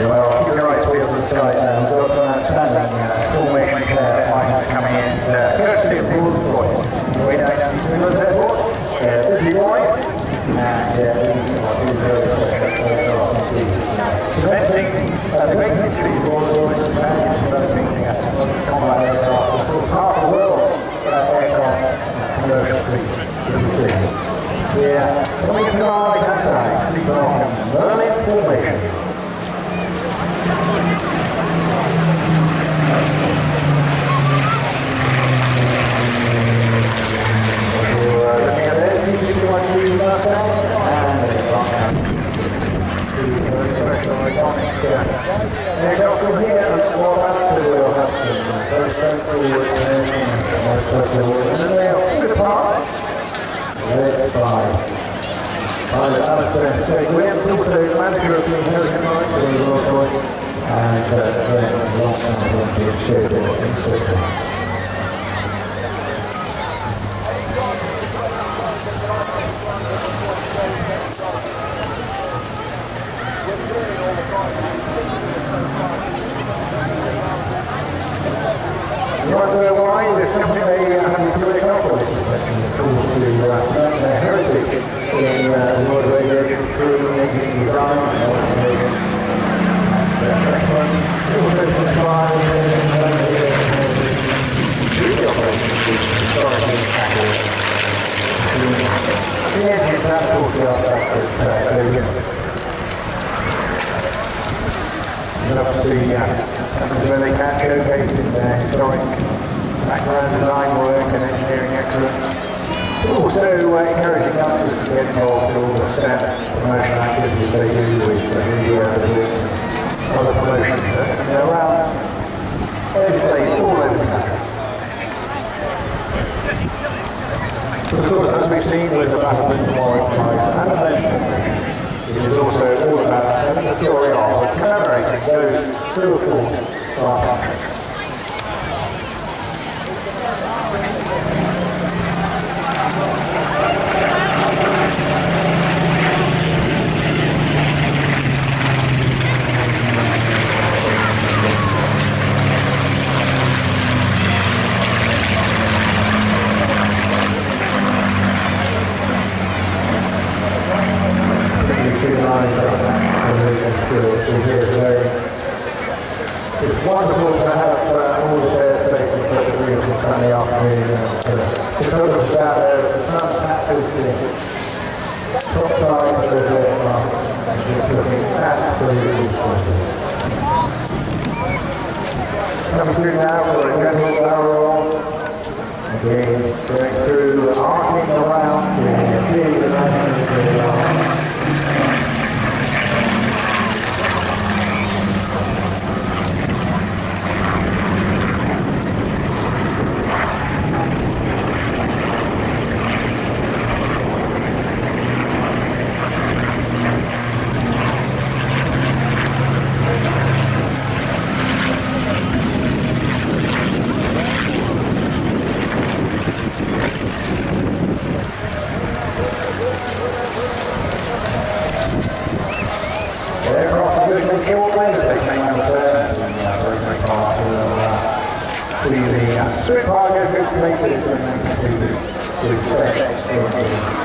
Well, keep your eyes peeled for the sky now. We've got some outstanding formation fighters coming in. Courtesy of Royce. Way down to Eastbourne Airport. Busy boys. And these are very special aircraft indeed. Cementing the great history of Royce and developing combat aircraft for half the world aircraft commercial fleet. Yeah, coming to our right hand side, fleet of Berlin formation. Looking at this, Mustang, and special iconic aircraft from here, and more back to we'll have some very straightforward and they are Spitfire. Let's fly. Alistair Williams, also manager of the American Royce, and then long time on the Airshow. You wonder why this company having to make up for this section of tools to represent their heritage in world aviation crew, making design, automation, and excellence. Also supplies the operations historically accurate. The engine transport the aircraft very good. Obviously, companies where they can showcase their historic background design work and engineering excellence. Also encouraging others to get involved in all the STEM promotion activities they do with other promotions around all over the country. Of course, as we've seen with the Battle of Tomorrow Prize and events, it is also all about telling the story of commemorating those who have fought for our country. It's wonderful to have all the airspace and the beautiful Sunday afternoon. The photos out there, the sun absolutely top side of those aircraft, and just looking absolutely gorgeous. Coming through now for a general barrel roll. Again, going through, arcing around, clearly around. Spitfire goes to make it with